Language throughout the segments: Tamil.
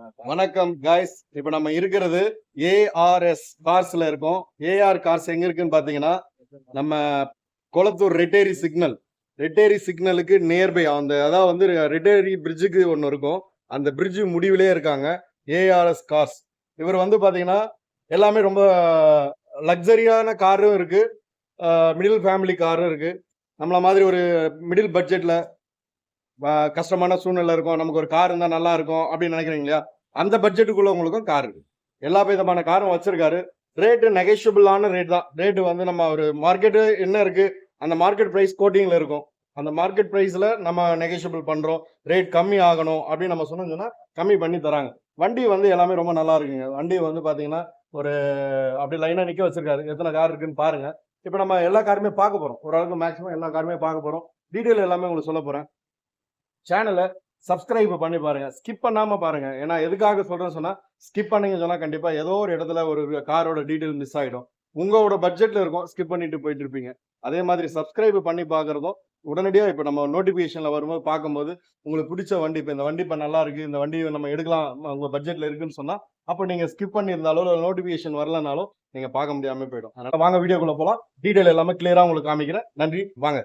வணக்கம் காய்ஸ். இப்ப நம்ம இருக்கிறது ஏஆர்எஸ் கார்ஸ்ல இருக்கோம். ஏஆர் கார்ஸ் எங்க இருக்குன்னு பாத்தீங்கன்னா, நம்ம கொளத்தூர் ரெட்டேரி சிக்னலுக்கு நியர்பை அதாவது வந்து ரெட்டேரி பிரிட்ஜுக்கு ஒன்று இருக்கும். அந்த பிரிட்ஜ் முடிவிலே இருக்காங்க ஏஆர்எஸ் கார்ஸ். இவர் வந்து பாத்தீங்கன்னா எல்லாமே ரொம்ப லக்ஸரியான காரும் இருக்கு, மிடில் ஃபேமிலி காரும் இருக்கு. நம்மள மாதிரி ஒரு மிடில் பட்ஜெட்ல கஷ்டமான சூழ்நிலை இருக்கும், நமக்கு ஒரு கார் இருந்தா நல்லா இருக்கும் அப்படின்னு நினைக்கிறீங்க இல்லையா? அந்த பட்ஜெட்டுக்குள்ள உங்களுக்கும் கார் இருக்கு. எல்லா விதமான காரும் வச்சிருக்காரு. ரேட்டு நெகஷியபிளான ரேட் தான். ரேட்டு வந்து நம்ம ஒரு மார்க்கெட்டு என்ன இருக்கு, அந்த மார்க்கெட் பிரைஸ் கோட்டிங்ல இருக்கும். அந்த மார்க்கெட் பிரைஸ்ல நம்ம நெகஷியபிள் பண்றோம். ரேட் கம்மி ஆகணும் அப்படின்னு நம்ம சொன்னோம்னா கம்மி பண்ணி தராங்க. வண்டி வந்து எல்லாமே ரொம்ப நல்லா இருக்குங்க. வண்டி வந்து பாத்தீங்கன்னா ஒரு அப்படி லைனா நிக்க வச்சிருக்காரு. எத்தனை கார் இருக்குன்னு பாருங்க. இப்ப நம்ம எல்லா காருமே பார்க்க போறோம். ஓரளவுக்கு மேக்ஸிமம் எல்லா காருமே பார்க்க போறோம். டீட்டெயில் எல்லாமே உங்களுக்கு சொல்ல போறேன். சேனலை சப்ஸ்கிரைப் பண்ணி பாருங்க, ஸ்கிப் பண்ணாம பாருங்க. ஏன்னா எதுக்காக சொல்றேன்னு சொன்னா, ஸ்கிப் பண்ணீங்க சொன்னா கண்டிப்பா ஏதோ ஒரு இடத்துல ஒரு காரோட டீடைல் மிஸ் ஆயிடும். உங்களோட பட்ஜெட்ல இருக்கும், ஸ்கிப் பண்ணிட்டு போயிட்டு இருப்பீங்க. அதே மாதிரி சப்ஸ்கிரைப் பண்ணி பாக்குறதும் உடனடியா இப்ப நம்ம நோட்டிபிகேஷன்ல வரும்போது பார்க்கும்போது உங்களுக்கு பிடிச்ச வண்டி, இப்ப இந்த வண்டி இப்ப நல்லா இருக்கு, இந்த வண்டி நம்ம எடுக்கலாம், உங்க பட்ஜெட்ல இருக்குன்னு சொன்னா அப்ப நீங்க ஸ்கிப் பண்ணியிருந்தாலும் நோட்டிபிகேஷன் வரலனாலும் நீங்க பார்க்க முடியாம போயிடும். அதனால வாங்க வீடியோக்குள்ள போலாம். டீடைல் எல்லாமே கிளியரா உங்களுக்கு காமிக்கிறேன். நன்றி, வாங்க.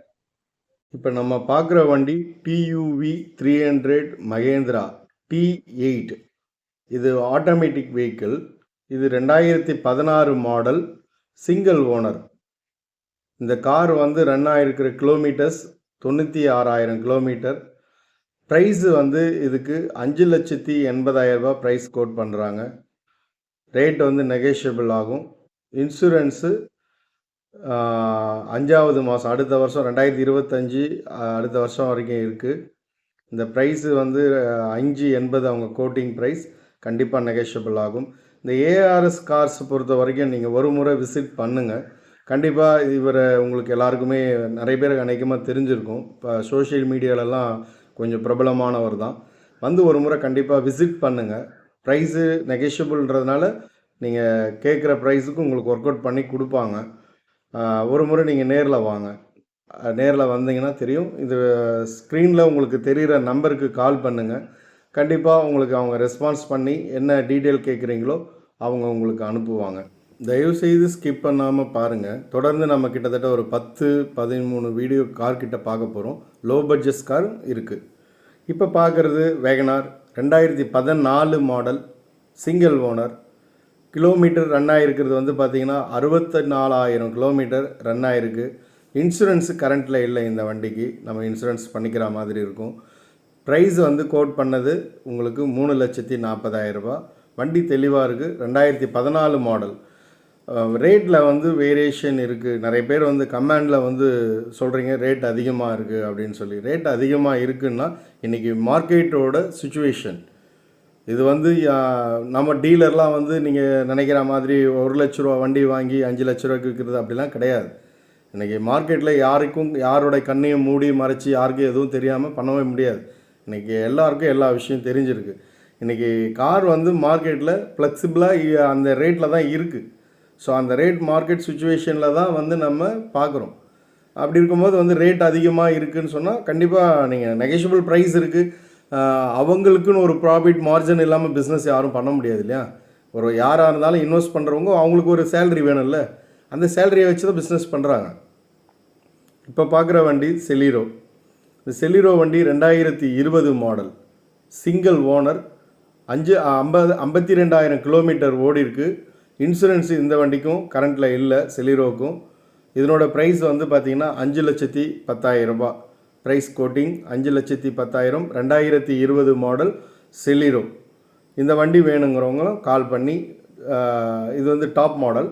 இப்போ நம்ம பார்க்குற வண்டி டியூவி 300 மகேந்திரா T8. இது ஆட்டோமேட்டிக் வெஹிக்கிள். இது 2016 மாடல், சிங்கிள் ஓனர். இந்த கார் வந்து ரன் ஆகிருக்கிற கிலோமீட்டர்ஸ் 96,000 கிலோமீட்டர். ப்ரைஸு வந்து இதுக்கு 5,80,000 ரூபாய் ப்ரைஸ் கோட் பண்ணுறாங்க. ரேட் வந்து நெகோஷியபிள் ஆகும். இன்சூரன்ஸு 5வது மாதம், அடுத்த வருஷம் 2025 அடுத்த வருஷம் வரைக்கும் இருக்குது. இந்த ப்ரைஸு வந்து 5,80,000 அவங்க கோட்டிங் ப்ரைஸ். கண்டிப்பாக நெகோஷியபிள் ஆகும். இந்த ஏஆர்எஸ் கார்ஸ் பொறுத்த வரைக்கும் நீங்கள் ஒரு முறை விசிட் பண்ணுங்கள். கண்டிப்பாக இவரை உங்களுக்கு எல்லாருக்குமே நிறைய பேருக்கு அநேகமாக தெரிஞ்சிருக்கும். இப்போ சோஷியல் மீடியாலெலாம் கொஞ்சம் பிரபலமானவர் தான். வந்து ஒரு முறை கண்டிப்பாக விசிட் பண்ணுங்கள். ப்ரைஸு நெகோஷியபிள்ன்றதுனால நீங்கள் கேட்குற ப்ரைஸுக்கு உங்களுக்கு ஒர்க் அவுட் பண்ணி கொடுப்பாங்க. ஒரு முறை நீங்கள் நேரில் வாங்க. நேரில் வந்தீங்கன்னா தெரியும். இது ஸ்க்ரீனில் உங்களுக்கு தெரிகிற நம்பருக்கு கால் பண்ணுங்கள். கண்டிப்பாக உங்களுக்கு அவங்க ரெஸ்பான்ஸ் பண்ணி என்ன டீட்டெயில் கேட்குறீங்களோ அவங்க உங்களுக்கு அனுப்புவாங்க. தயவுசெய்து ஸ்கிப் பண்ணாமல் பாருங்கள். தொடர்ந்து நம்ம கிட்டத்தட்ட ஒரு 10-13 வீடியோ கார் கிட்ட பார்க்க போகிறோம். லோ பட்ஜெட் கார் இருக்குது. இப்போ பார்க்குறது WagonR 2014 model, single owner. Kilometre run ஆகிருக்கிறது வந்து பார்த்திங்கன்னா 64,000 கிலோமீட்டர் ரன் ஆகிருக்கு. இன்சூரன்ஸு கரண்ட்டில் இல்லை. இந்த வண்டிக்கு நம்ம இன்சூரன்ஸ் பண்ணிக்கிற மாதிரி இருக்கும். ப்ரைஸ் வந்து கோட் பண்ணது உங்களுக்கு 3,40,000 ரூபாய். வண்டி தெளிவாக இருக்குது. 2014 மாடல். ரேட்டில் வந்து வேரியேஷன் இருக்குது. நிறைய பேர் வந்து கமெண்டில் வந்து சொல்கிறீங்க ரேட் அதிகமாக இருக்குது அப்படின்னு சொல்லி. ரேட் அதிகமாக இருக்குன்னா இன்றைக்கி மார்க்கெட்டோட சுச்சுவேஷன் இது வந்து நம்ம டீலர்லாம் வந்து நீங்கள் நினைக்கிற மாதிரி 1,00,000 ரூபா வண்டி வாங்கி 5,00,000 ரூபாய்க்கு விற்கிறது அப்படிலாம் கிடையாது. இன்றைக்கி மார்க்கெட்டில் யாரோட கண்ணையும் மூடி மறைச்சி யாருக்கும் எதுவும் தெரியாமல் பண்ணவே முடியாது. இன்றைக்கி எல்லாருக்கும் எல்லா விஷயம் தெரிஞ்சிருக்கு. இன்றைக்கி கார் வந்து மார்க்கெட்டில் ஃப்ளெக்சிபிளாக அந்த ரேட்டில் தான் இருக்குது. ஸோ அந்த ரேட் மார்க்கெட் சுச்சுவேஷனில் தான் வந்து நம்ம பார்க்குறோம். அப்படி இருக்கும்போது வந்து ரேட் அதிகமாக இருக்குதுன்னு சொன்னால் கண்டிப்பாக நீங்கள் நெகோஷியபிள் ப்ரைஸ் இருக்குது. அவங்களுக்குன்னு ஒரு ப்ராஃபிட் மார்ஜின் இல்லாமல் பிஸ்னஸ் யாரும் பண்ண முடியாது இல்லையா? ஒரு யாராக இருந்தாலும் இன்வெஸ்ட் பண்ணுறவங்க அவங்களுக்கு ஒரு சேலரி வேணும்ல, அந்த சேலரியை வச்சு தான் பிஸ்னஸ் பண்ணுறாங்க. இப்போ பார்க்குற வண்டி செலீரோ. இந்த செலீரோ வண்டி 2020 மாடல், சிங்கிள் ஓனர். 52,000 கிலோமீட்டர் ஓடி இருக்குது. இன்சூரன்ஸு இந்த வண்டிக்கும் கரண்ட்டில் இல்லை, செலீரோவுக்கும். இதனோட ப்ரைஸ் வந்து பார்த்திங்கன்னா 5,10,000 ரூபாய் ப்ரைஸ் கோட்டிங். 5,10,000. 2020 மாடல் செலீரோ. இந்த வண்டி வேணுங்கிறவங்களும் கால் பண்ணி, இது வந்து டாப் மாடல்,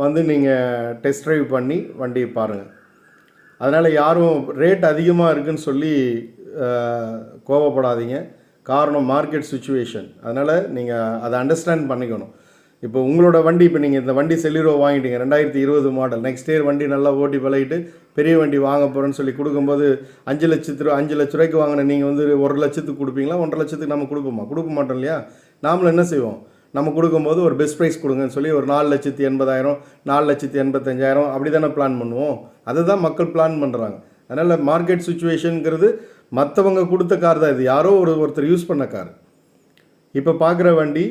வந்து நீங்கள் டெஸ்ட் ட்ரைவ் பண்ணி வண்டியை பாருங்கள். அதனால் யாரும் ரேட் அதிகமாக இருக்குதுன்னு சொல்லி கோபப்படாதீங்க. காரணம் மார்க்கெட் சுச்சுவேஷன். அதனால் நீங்கள் அதை அண்டர்ஸ்டாண்ட் பண்ணிக்கணும். இப்போ உங்களோட வண்டி, இப்போ நீங்கள் இந்த வண்டி செலீரோ வாங்கிட்டீங்க 2020 மாடல். நெக்ஸ்ட் இயர் வண்டி நல்லா ஓட்டி பழகிட்டு பெரிய வண்டி வாங்க போகிறேன்னு சொல்லி கொடுக்கும்போது 5,00,000 ரூபாய்க்கு வாங்கின நீங்கள் வந்து 1,00,000 கொடுப்பீங்களா? 1,50,000 நம்ம கொடுக்க மாட்டோம் இல்லையா? நாமளும் என்ன செய்வோம், நம்ம கொடுக்கும்போது ஒரு பெஸ்ட் ப்ரைஸ் கொடுங்கன்னு சொல்லி ஒரு 4,80,000, 4,85,000 அப்படி தானே பிளான் பண்ணுவோம். அதுதான் மக்கள் பிளான் பண்ணுறாங்க. அதனால் மார்க்கெட் சுச்சுவேஷனுங்கிறது மற்றவங்க கொடுத்த கார் தான். இது யாரோ ஒருத்தர் யூஸ் பண்ண கார். இப்போ பார்க்குற வண்டி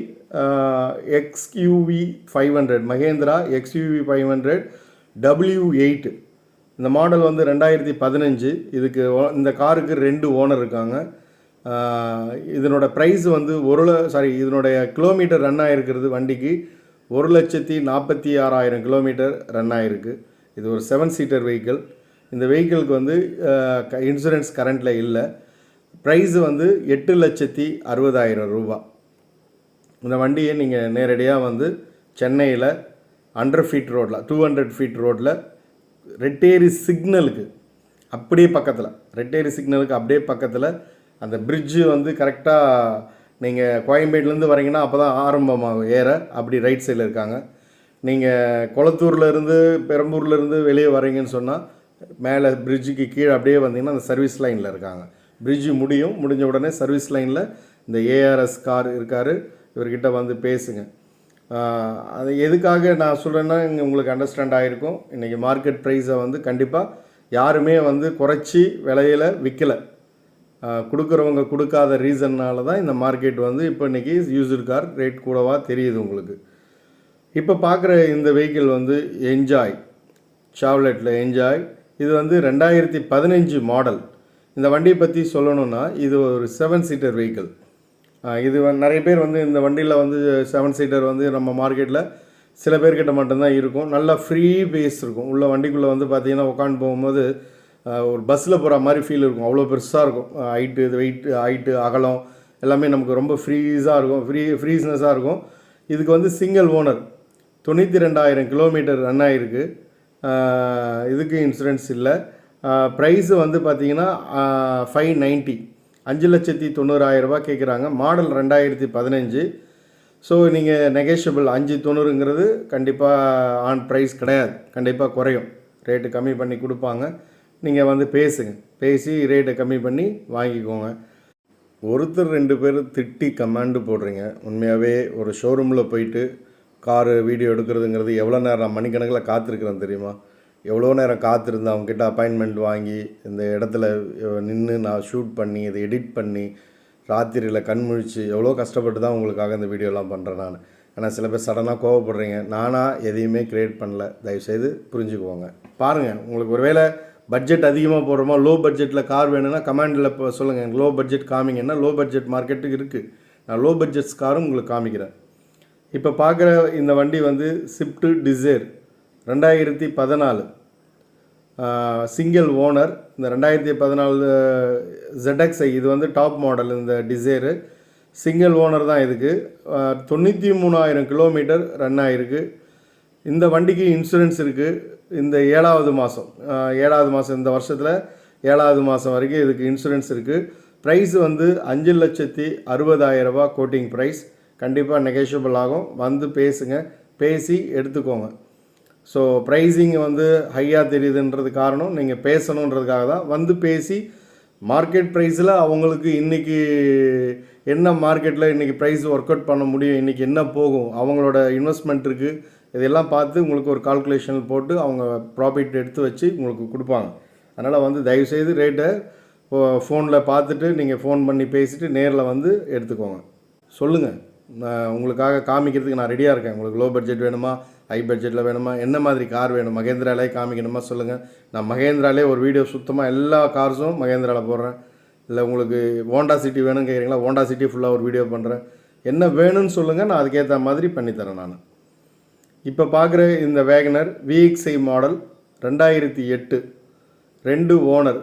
XUV 500, மகேந்திரா XUV 500 W8. இந்த மாடல் வந்து 2015. இதுக்கு இந்த காருக்கு 2 ஓனர் இருக்காங்க. இதனோட ப்ரைஸ் வந்து இதனுடைய கிலோமீட்டர் ரன் ஆகிருக்கிறது வண்டிக்கு 1,46,000 கிலோமீட்டர் ரன் ஆகிருக்கு. இது ஒரு 7 சீட்டர் வெஹிக்கிள். இந்த வெஹிக்கிளுக்கு வந்து இன்சூரன்ஸ் கரண்ட்டில் இல்லை. ப்ரைஸு வந்து 8,60,000 ரூபா. இந்த வண்டியை நீங்கள் நேரடியாக வந்து சென்னையில் 100 ஃபீட் ரோட்டில் 200 ஃபீட் ரோட்டில் ரெட்டேரி சிக்னலுக்கு அப்படியே பக்கத்தில் அந்த பிரிட்ஜு வந்து கரெக்டாக நீங்கள் கோயம்பேட்டிலேருந்து வரீங்கன்னா அப்போ தான் ஆரம்பமாகும் ஏற. அப்படி ரைட் சைடில் இருக்காங்க. நீங்கள் கொளத்தூர்லேருந்து பெரம்பூர்லேருந்து வெளியே வரீங்கன்னு சொன்னால் மேலே பிரிட்ஜுக்கு கீழே அப்படியே வந்தீங்கன்னா அந்த சர்வீஸ் லைனில் இருக்காங்க. பிரிட்ஜு முடிஞ்ச உடனே சர்வீஸ் லைனில் இந்த ARS கார் இருக்கார். இவர்கிட்ட வந்து பேசுங்க. அது எதுக்காக நான் சொல்கிறேன்னா இங்கே உங்களுக்கு அண்டர்ஸ்டாண்ட் ஆகிருக்கும். இன்றைக்கி மார்க்கெட் ப்ரைஸை வந்து கண்டிப்பாக யாருமே வந்து குறைச்சி விலையில் விற்கலை. கொடுக்குறவங்க கொடுக்காத ரீசன்னால தான் இந்த மார்க்கெட் வந்து இப்போ இன்றைக்கி யூஸ்டு கார் ரேட் கூடவா தெரியுது உங்களுக்கு. இப்போ பார்க்குற இந்த வெஹிக்கிள் வந்து என்ஜாய், சாவ்லெட்டில் என்ஜாய். இது வந்து 2015 மாடல். இந்த வண்டியை பற்றி சொல்லணுன்னா இது ஒரு 7 சீட்டர் வெஹிக்கிள். இது நிறைய பேர் வந்து இந்த வண்டியில் வந்து 7 சீட்டர் வந்து நம்ம மார்க்கெட்டில் சில பேர்கிட்ட மட்டும்தான் இருக்கும். நல்லா ஃப்ரீ பேஸ் இருக்கும். உள்ள வண்டிக்குள்ளே வந்து பார்த்திங்கன்னா உட்காந்து போகும்போது ஒரு பஸ்ஸில் போகிற மாதிரி ஃபீல் இருக்கும். அவ்வளோ பெருசாக இருக்கும். ஹைட்டு அகலம் எல்லாமே நமக்கு ரொம்ப ஃப்ரீஸாக இருக்கும். ஃப்ரீஸ்னஸாக இருக்கும். இதுக்கு வந்து சிங்கிள் ஓனர் 92,000 கிலோமீட்டர் ரன் ஆகிருக்கு. இதுக்கு இன்சூரன்ஸ் இல்லை. ப்ரைஸு வந்து பார்த்திங்கன்னா 590, 5,90,000 ரூபா கேட்குறாங்க. மாடல் 2015. ஸோ நீங்கள் நெகோஷியபிள் 590ங்கிறது கண்டிப்பாக ஆன் ப்ரைஸ் கிடையாது. கண்டிப்பாக குறையும். ரேட்டு கம்மி பண்ணி கொடுப்பாங்க. நீங்கள் வந்து பேசி ரேட்டை கம்மி பண்ணி வாங்கிக்கோங்க. ஒருத்தர் 2 பேர் திட்டி கமாண்டு போடுறீங்க. உண்மையாகவே ஒரு ஷோரூமில் போயிட்டு காரு வீடியோ எடுக்கிறதுங்கிறது எவ்வளோ நேரம் நான் மணிக்கணக்கில் காத்திருக்கிறேன் தெரியுமா? எவ்வளோ நேரம் காத்திருந்து அவங்ககிட்ட அப்பாயின்மெண்ட் வாங்கி இந்த இடத்துல நின்று நான் ஷூட் பண்ணி இதை எடிட் பண்ணி ராத்திரியில் கண்முழிச்சு எவ்வளோ கஷ்டப்பட்டு தான் உங்களுக்காக இந்த வீடியோலாம் பண்ணுறேன் நான். ஆனால் சில பேர் சடனாக கோவப்படுறீங்க. நானாக எதையுமே க்ரியேட் பண்ணல. தயவுசெய்து புரிஞ்சுக்குவோங்க. பாருங்கள், உங்களுக்கு ஒரு வேளை பட்ஜெட் அதிகமாக போடுறோமா, லோ பட்ஜெட்டில் கார் வேணும்னா கமெண்டில் இப்போ சொல்லுங்கள். எனக்கு லோ பட்ஜெட் காமிங்கன்னா லோ பட்ஜெட் மார்க்கெட்டுக்கு இருக்குது. நான் லோ பட்ஜெட்ஸ் காரும் உங்களுக்கு காமிக்கிறேன். இப்போ பார்க்குற இந்த வண்டி வந்து ஸ்விஃப்ட் டிசைர் 2014 சிங்கிள் ஓனர். இந்த 2014 ZXi இது வந்து டாப் மாடல். இந்த டிசைரு சிங்கிள் ஓனர் தான். இதுக்கு 93,000 கிலோமீட்டர் ரன் ஆகிருக்கு. இந்த வண்டிக்கு இன்சூரன்ஸ் இருக்குது. இந்த 7வது மாதம் இந்த வருஷத்தில் 7வது மாதம் வரைக்கும் இதுக்கு இன்சூரன்ஸ் இருக்குது. ப்ரைஸ் வந்து 5,60,000 ரூபா கோட்டிங் ப்ரைஸ். கண்டிப்பாக நெகோஷியபிள் ஆகும். வந்து பேசி எடுத்துக்கோங்க. ஸோ ப்ரைஸிங் வந்து ஹையாக தெரியுதுன்றது காரணம் நீங்கள் பேசணுன்றதுக்காக தான். வந்து பேசி மார்க்கெட் ப்ரைஸில் அவங்களுக்கு இன்றைக்கி என்ன மார்க்கெட்டில் இன்றைக்கி ப்ரைஸ் ஒர்க் அவுட் பண்ண முடியும், இன்றைக்கி என்ன போகும், அவங்களோட இன்வெஸ்ட்மெண்ட் இருக்குது, இதெல்லாம் பார்த்து உங்களுக்கு ஒரு கால்குலேஷன் போட்டு அவங்க ப்ராஃபிட் எடுத்து வச்சு உங்களுக்கு கொடுப்பாங்க. அதனால் வந்து தயவுசெய்து ரேட்டை ஃபோனில் பார்த்துட்டு நீங்கள் ஃபோன் பண்ணி பேசிவிட்டு நேரில் வந்து எடுத்துக்கோங்க. சொல்லுங்கள், நான் உங்களுக்காக காமிக்கிறதுக்கு நான் ரெடியாக இருக்கேன். உங்களுக்கு லோ பட்ஜெட் வேணுமா, ஹை பட்ஜெட்டில் வேணுமா, என்ன மாதிரி கார் வேணும், மகேந்திராலே காமிக்கணுமா சொல்லுங்கள். நான் மகேந்திராலே ஒரு வீடியோ சுத்தமாக எல்லா கார்ஸும் மகேந்திராவில் போடுறேன். இல்லை உங்களுக்கு ஹோண்டா சிட்டி வேணும்னு கேட்குறீங்களா, ஹோண்டா சிட்டி ஃபுல்லாக ஒரு வீடியோ பண்ணுறேன். என்ன வேணும்னு சொல்லுங்கள், நான் அதுக்கேற்ற மாதிரி பண்ணித்தரேன் நான். இப்போ பார்க்குற இந்த Wagon R VXi model 2008 2 owner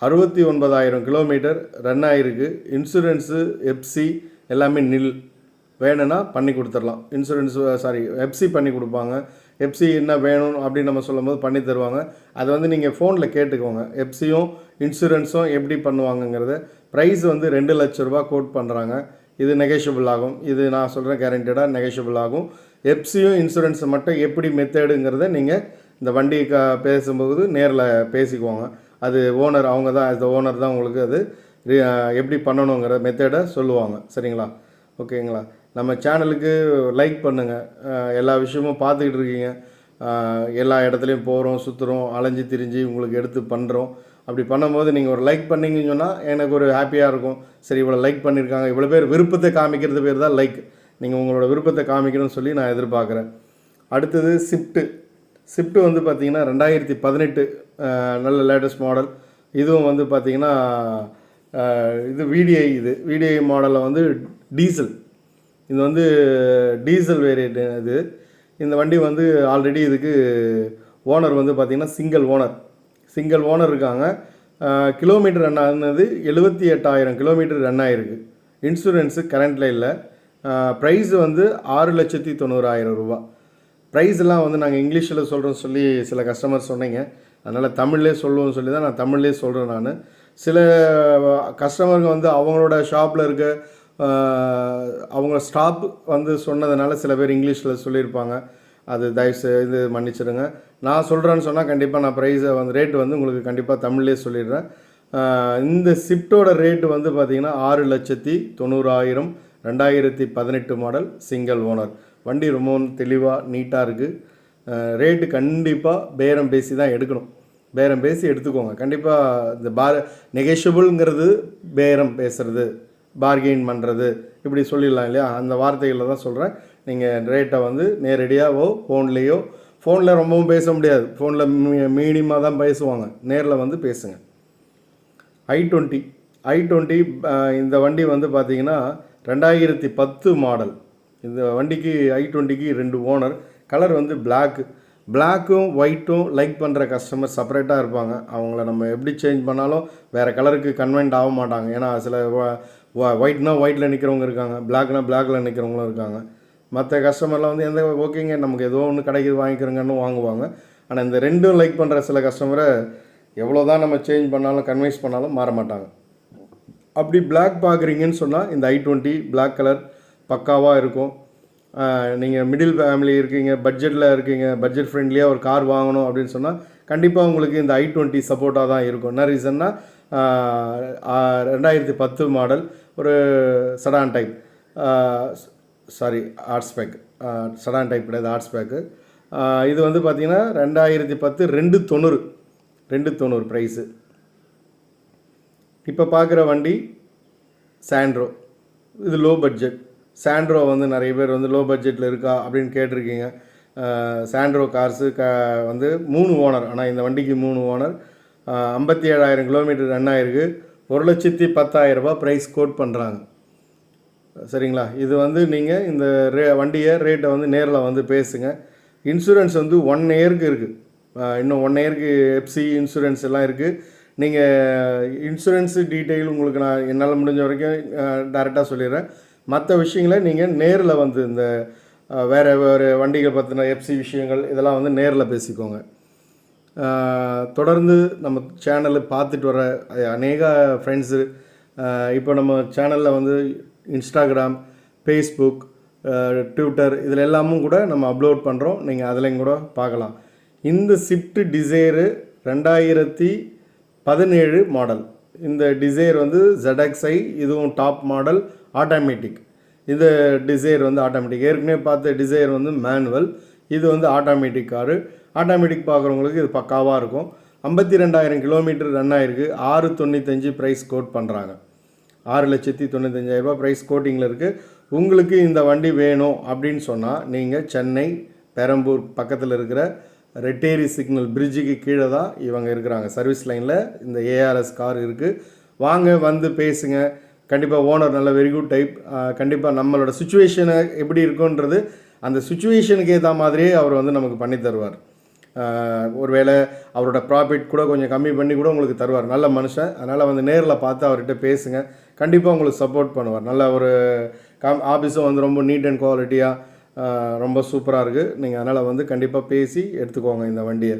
69,000 kilometre run ஆகிருக்கு. இன்சூரன்ஸு எஃப்சி எல்லாமே நில். வேணும்னா பண்ணி கொடுத்துடலாம். எஃப்சி பண்ணி கொடுப்பாங்க. எஃப்சி என்ன வேணும் அப்படின்னு நம்ம சொல்லும் போது பண்ணி தருவாங்க. அதை வந்து நீங்கள் ஃபோனில் கேட்டுக்கோங்க. எஃப்சியும் இன்சூரன்ஸும் எப்படி பண்ணுவாங்கங்கிறத. ப்ரைஸ் வந்து 2 லட்ச ரூபா கோட் பண்ணுறாங்க. இது நெகோஷியபிள் ஆகும். இது நான் சொல்கிறேன் கேரண்டடாக நெகோஷியபிள் ஆகும். எஃப்சியும் இன்சூரன்ஸை மட்டும் எப்படி மெத்தேடுங்கிறத நீங்கள் இந்த வண்டி பேசும்போது நேரில் பேசிக்குவாங்க. அது ஓனர் அவங்க தான், அந்த ஓனர் தான் உங்களுக்கு அது எப்படி பண்ணணுங்கிற மெத்தேடை சொல்லுவாங்க. சரிங்களா? ஓகேங்களா? நம்ம சேனலுக்கு லைக் பண்ணுங்கள். எல்லா விஷயமும் பார்த்துக்கிட்டு இருக்கீங்க. எல்லா இடத்துலையும் போகிறோம், சுற்றுறோம், அலைஞ்சி திரிஞ்சு உங்களுக்கு எடுத்து பண்ணுறோம். அப்படி பண்ணும்போது நீங்கள் ஒரு லைக் பண்ணிங்கன்னு சொன்னால் எனக்கு ஒரு ஹாப்பியாக இருக்கும். சரி, இவ்வளோ லைக் பண்ணியிருக்காங்க, இவ்வளோ பேர் விருப்பத்தை காமிக்கிறது பேர் தான் லைக். நீங்கள் உங்களோட விருப்பத்தை காமிக்கணும்னு சொல்லி நான் எதிர்பார்க்குறேன். அடுத்தது ஸ்விஃப்ட்டு வந்து பார்த்திங்கன்னா 2018 நல்ல லேட்டஸ்ட் மாடல். இதுவும் வந்து பார்த்திங்கன்னா இது VDI மாடலில் வந்து டீசல். இது வந்து டீசல் வேரியண்ட். இந்த வண்டி வந்து ஆல்ரெடி இதுக்கு ஓனர் வந்து பார்த்திங்கன்னா சிங்கிள் ஓனர் இருக்காங்க. கிலோமீட்டர் ரன் ஆனது 78,000 கிலோமீட்டர் ரன் ஆகிருக்கு. இன்சூரன்ஸு கரண்ட்டில் இல்லை. ப்ரைஸ் வந்து 6,90,000 ரூபா. ப்ரைஸ்லாம் வந்து நாங்கள் இங்கிலீஷில் சொல்கிறோன்னு சொல்லி சில கஸ்டமர் சொன்னீங்க. அதனால் தமிழ்லேயே சொல்லுவோன்னு சொல்லி தான் நான் தமிழ்லேயே சொல்கிறேன். நான் சில கஸ்டமருங்க வந்து அவங்களோட ஷாப்பில் இருக்க அவங்க ஸ்டாப் வந்து சொன்னதுனால சில பேர் இங்கிலீஷில் சொல்லியிருப்பாங்க. அது தயவுசெய்து மன்னிச்சிடுங்க. நான் சொல்கிறேன்னு சொன்னால் கண்டிப்பாக நான் ப்ரைஸை வந்து ரேட்டு வந்து உங்களுக்கு கண்டிப்பாக தமிழ்லேயே சொல்லிடுறேன். இந்த ஸ்விஃப்ட்டோட ரேட்டு வந்து பார்த்திங்கன்னா 6,90,000, 2018 மாடல், சிங்கிள் ஓனர். வண்டி ரொம்பவும் தெளிவாக நீட்டாக இருக்குது. ரேட்டு கண்டிப்பாக பேரம் பேசி தான் எடுக்கணும். பேரம் பேசி எடுத்துக்கோங்க. கண்டிப்பாக இந்த நெகோஷியபிள்ங்கிறது பேரம் பேசுகிறது, பார்கெயின் பண்ணுறது, இப்படி சொல்லிடலாம் இல்லையா? அந்த வார்த்தைகளில் தான் சொல்கிறேன். நீங்கள் ரேட்டை வந்து நேரடியாகவோ ஃபோனில் ரொம்பவும் பேச முடியாது. ஃபோனில் மீடியமாக தான் பேசுவாங்க. நேரில் வந்து பேசுங்க. i20 இந்த வண்டி வந்து பார்த்திங்கன்னா 2010 மாடல். இந்த வண்டிக்கு i20க்கு 2 ஓனர். கலர் வந்து பிளாக்கும் ஒயிட்டும் லைக் பண்ணுற கஸ்டமர் செப்பரேட்டாக இருப்பாங்க. அவங்கள நம்ம எப்படி சேஞ்ச் பண்ணாலும் வேறு கலருக்கு கன்வென்ட் ஆக மாட்டாங்க. ஏன்னா சில ஒயிட்னா ஒயிட்டில் நிற்கிறவங்க இருக்காங்க, பிளாக்னா பிளாக்கில் நிற்கிறவங்களும் இருக்காங்க. மற்ற கஸ்டமர்லாம் வந்து எந்த ஓகேங்க நமக்கு ஏதோ ஒன்று கிடைக்குது வாங்கிக்கிறோங்கன்னு வாங்குவாங்க. ஆனால் இந்த ரெண்டும் லைக் பண்ணுற சில கஸ்டமரை எவ்வளோ தான் நம்ம சேஞ்ச் பண்ணாலும் கன்வின்ஸ் பண்ணாலும் மாற மாட்டாங்க. அப்படி பிளாக் பார்க்குறீங்கன்னு சொன்னால் இந்த i20 பிளாக் கலர் பக்காவாக இருக்கும். நீங்கள் மிடில் ஃபேமிலி இருக்கீங்க, பட்ஜெட்டில் இருக்கீங்க, பட்ஜெட் ஃப்ரெண்ட்லியாக ஒரு கார் வாங்கணும் அப்படின்னு சொன்னால் கண்டிப்பாக உங்களுக்கு இந்த i20 சப்போர்ட்டாக தான் இருக்கும். என்ன ரீசன்னா 2010 மாடல், ஒரு செடான் டைப், ஆர்ட்ஸ்பேக், செடான் டைப் கிடையாது, ஆர்ட்ஸ்பேக்கு. இது வந்து பார்த்திங்கன்னா 2010 290 ப்ரைஸு. இப்போ பார்க்குற வண்டி சாண்ட்ரோ. இது லோ பட்ஜெட். சாண்ட்ரோ வந்து நிறைய பேர் வந்து லோ பட்ஜெட்டில் இருக்கா அப்படின்னு கேட்டிருக்கீங்க. சாண்ட்ரோ கார்ஸு வந்து 3 ஓனர். ஆனால் இந்த வண்டிக்கு 3 ஓனர். 57,000 கிலோமீட்டர் ரன் ஆகிருக்கு. 1,10,000 ரூபா ப்ரைஸ் கோட் பண்ணுறாங்க. சரிங்களா? இது வந்து நீங்கள் இந்த வண்டியை ரேட்டை வந்து நேரில் வந்து பேசுங்க. இன்சூரன்ஸ் வந்து 1 இயருக்கு இருக்குது. இன்னும் 1 இயருக்கு எஃப்சி இன்சூரன்ஸ் எல்லாம் இருக்குது. நீங்கள் இன்சூரன்ஸு டீட்டெயில் உங்களுக்கு நான் என்னால் முடிஞ்ச வரைக்கும் டைரெக்டாக சொல்லிடுறேன். மற்ற விஷயங்களை நீங்கள் நேரில் வந்து இந்த வேறு வண்டிகள் பற்றின எஃப்சி விஷயங்கள் இதெல்லாம் வந்து நேரில் பேசிக்கோங்க. தொடர்ந்து நம்ம சேனலை பார்த்துட்டு வர அநேக ஃப்ரெண்ட்ஸு இப்போ நம்ம சேனலில் வந்து இன்ஸ்டாகிராம், ஃபேஸ்புக், ட்விட்டர் இதில் எல்லாமும் கூட நம்ம அப்லோட் பண்ணுறோம். நீங்கள் அதிலையும் கூட பார்க்கலாம். இந்த ஸ்விஃப்ட் டிசைரு 2017 மாடல். இந்த டிசைர் வந்து ZXi, இதுவும் டாப் மாடல், ஆட்டோமேட்டிக். இந்த டிசைர் வந்து ஆட்டோமேட்டிக். ஏற்கனவே பார்த்த டிசைர் வந்து மேனுவல், இது வந்து ஆட்டோமேட்டிக் காரு. ஆட்டோமேட்டிக் பார்க்குறவங்களுக்கு இது பக்காவாக இருக்கும். 52,000 கிலோமீட்டர் ரன் ஆகிருக்கு. 6,95 ப்ரைஸ் கோட் பண்ணுறாங்க. 6,95,000 ரூபா ப்ரைஸ் கோட்டிங்கில் இருக்குது. உங்களுக்கு இந்த வண்டி வேணும் அப்படின்னு சொன்னால் நீங்கள் சென்னை பெரம்பூர் பக்கத்தில் இருக்கிற ரெட்டேரி சிக்னல் பிரிட்ஜுக்கு கீழே தான் இவங்க இருக்கிறாங்க. சர்வீஸ் லைனில் இந்த ARS கார் இருக்குது. வாங்க வந்து பேசுங்க. கண்டிப்பாக ஓனர் நல்ல வெரி குட் டைப். கண்டிப்பாக நம்மளோட சுச்சுவேஷனை எப்படி இருக்குன்றது அந்த சுச்சுவேஷனுக்கு ஏற்ற மாதிரியே அவர் வந்து நமக்கு பண்ணி தருவார். ஒருவேளை அவரோட ப்ராஃபிட் கூட கொஞ்சம் கம்மி பண்ணி கூட உங்களுக்கு தருவார். நல்ல மனுஷன். அதனால் வந்து நேரில் பார்த்து அவர்கிட்ட பேசுங்க. கண்டிப்பாக உங்களுக்கு சப்போர்ட் பண்ணுவார். நல்ல ஒரு ஆஃபீஸும் வந்து ரொம்ப நீட் அண்ட் குவாலிட்டியாக ரொம்ப சூப்பராக இருக்குது. நீங்கள் அதனால் வந்து கண்டிப்பாக பேசி எடுத்துக்கோங்க இந்த வண்டியை.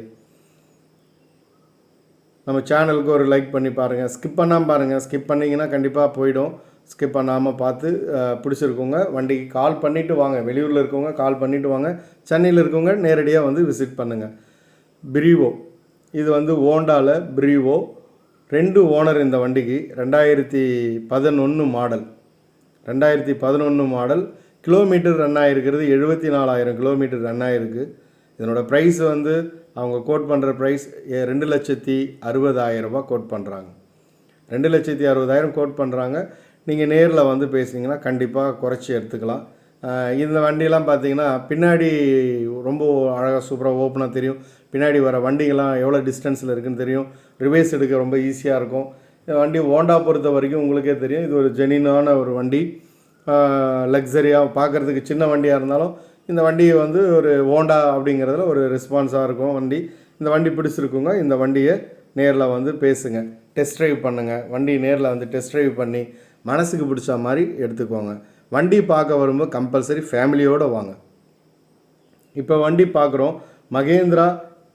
நம்ம சேனலுக்கு ஒரு லைக் பண்ணி பாருங்கள். ஸ்கிப் பண்ணாமல் பாருங்கள். ஸ்கிப் பண்ணிங்கன்னா கண்டிப்பாக போயிடும். ஸ்கிப் பண்ணாமல் பார்த்து பிடிச்சிருக்கோங்க வண்டிக்கு கால் பண்ணிவிட்டு வாங்க. வெளியூரில் இருக்கவங்க கால் பண்ணிவிட்டு வாங்க. சென்னையில் இருக்கவங்க நேரடியாக வந்து விசிட் பண்ணுங்கள். பிரிவோ, இது வந்து ஹோண்டாவில் பிரிவோ 2 ஓனர். இந்த வண்டிக்கு 2011 மாடல். 2011 மாடல். கிலோமீட்டர் ரன் ஆகிருக்கிறது 74,000 கிலோமீட்டர் ரன் ஆகிருக்கு. இதனோட ப்ரைஸ் வந்து அவங்க கோட் பண்ணுற ப்ரைஸ் 2,60,60,000 ரூபா கோட் பண்ணுறாங்க. 2,60,60,000 கோட் பண்ணுறாங்க. நீங்கள் நேரில் வந்து பேசுனீங்கன்னா கண்டிப்பாக குறைச்சி எடுத்துக்கலாம். இந்த வண்டியெல்லாம் பார்த்தீங்கன்னா பின்னாடி ரொம்ப அழகாக சூப்பராக ஓப்பனாக தெரியும். பின்னாடி வர வண்டிகள்லாம் எவ்வளோ டிஸ்டன்ஸில் இருக்குதுன்னு தெரியும். ரிவேஸ் எடுக்க ரொம்ப ஈஸியாக இருக்கும். இந்த வண்டி ஹோண்டா பொறுத்த வரைக்கும் உங்களுக்கே தெரியும், இது ஒரு ஜெனியூனான ஒரு வண்டி. லக்ஸரியாக பார்க்குறதுக்கு சின்ன வண்டியாக இருந்தாலும் இந்த வண்டி வந்து ஒரு ஹோண்டா அப்படிங்கிறதுல ஒரு ரெஸ்பான்ஸாக இருக்கும் வண்டி. இந்த வண்டி பிடிச்சிருக்குங்க. இந்த வண்டியை நேரில் வந்து பேசுங்க, டெஸ்ட் ட்ரைவ் பண்ணுங்கள். வண்டி நேரில் வந்து டெஸ்ட் ட்ரைவ் பண்ணி மனசுக்கு பிடிச்ச மாதிரி எடுத்துக்கோங்க. வண்டி பார்க்க வரும்போது கம்பல்சரி ஃபேமிலியோடு வாங்க. இப்போ வண்டி பார்க்குறோம், மகேந்திரா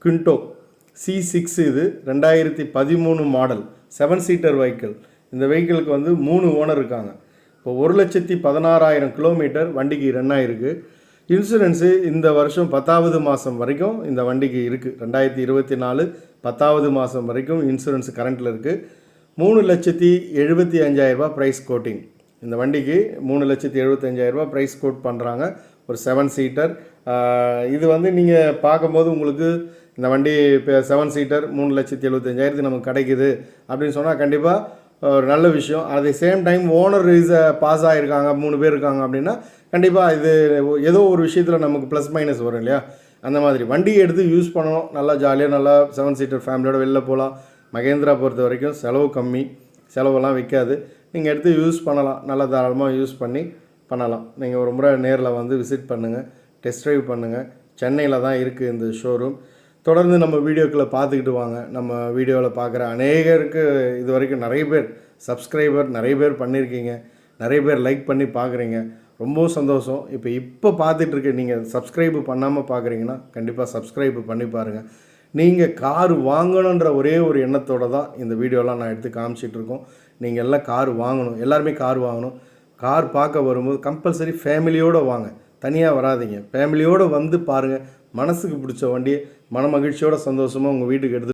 குவிண்டோ C6. இது 2013 மாடல் 7 சீட்டர் வெஹிக்கிள். இந்த வெஹிக்கிளுக்கு வந்து 3 ஓனர் இருக்காங்க. இப்போ 1,16,000 கிலோமீட்டர் வண்டிக்கு ரன் ஆகிருக்கு. இன்சூரன்ஸு இந்த வருஷம் 10வது மாதம் வரைக்கும் இந்த வண்டிக்கு இருக்குது. 2024 10வது மாதம் வரைக்கும் இன்சூரன்ஸ் கரண்ட்டில் இருக்குது. 3,75,000 ரூபா ப்ரைஸ் கோட்டிங். இந்த வண்டிக்கு 3,75,000 ரூபா ப்ரைஸ் கோட் பண்ணுறாங்க. ஒரு 7 சீட்டர். இது வந்து நீங்கள் பார்க்கும்போது உங்களுக்கு இந்த வண்டி இப்போ 7 சீட்டர் 3,75,000 நமக்கு கிடைக்குது அப்படின்னு சொன்னால் கண்டிப்பாக ஒரு நல்ல விஷயம். At the same time owner pass ஆகிருக்காங்க, 3 பேர் இருக்காங்க அப்படின்னா கண்டிப்பாக இது ஏதோ ஒரு விஷயத்தில் நமக்கு ப்ளஸ் மைனஸ் வரும் இல்லையா? அந்த மாதிரி வண்டியை எடுத்து யூஸ் பண்ணணும். நல்லா ஜாலியாக நல்லா 7 சீட்டர் ஃபேமிலியோட வெளில போகலாம். மகேந்திரா பொறுத்த வரைக்கும் செலவு கம்மி, செலவெல்லாம் வைக்காது. நீங்கள் எடுத்து யூஸ் பண்ணலாம், நல்லா தாராளமாக யூஸ் பண்ணலாம். நீங்கள் ஒரு முறை நேரில் வந்து விசிட் பண்ணுங்கள், டெஸ்ட் ட்ரைவ் பண்ணுங்கள். சென்னையில் தான் இருக்குது இந்த ஷோரூம். தொடர்ந்து நம்ம வீடியோக்களை பார்த்துக்கிட்டு வாங்க. நம்ம வீடியோவில் பார்க்குற அநேகருக்கு இது வரைக்கும் நிறைய பேர் சப்ஸ்கிரைபர் நிறைய பேர் பண்ணியிருக்கீங்க, நிறைய பேர் லைக் பண்ணி பார்க்குறீங்க. ரொம்ப சந்தோஷம். இப்போ பார்த்துட்ருக்க நீங்கள் சப்ஸ்கிரைபு பண்ணாமல் பார்க்குறீங்கன்னா கண்டிப்பாக சப்ஸ்கிரைபு பண்ணி பாருங்கள். நீங்கள் கார் வாங்கணுன்ற ஒரே ஒரு எண்ணத்தோடு தான் இந்த வீடியோலாம் நான் எடுத்து காமிச்சிட்ருக்கோம். நீங்கள் எல்லாம் கார் வாங்கணும், எல்லாருமே கார் வாங்கணும். கார் பார்க்க வரும்போது கம்பல்சரி ஃபேமிலியோடு வாங்க, தனியாக வராதிங்க. ஃபேமிலியோடு வந்து பாருங்கள். மனசுக்கு பிடிச்ச வண்டியை மன மகிழ்ச்சியோட சந்தோஷமாக உங்கள் வீட்டுக்கு எடுத்து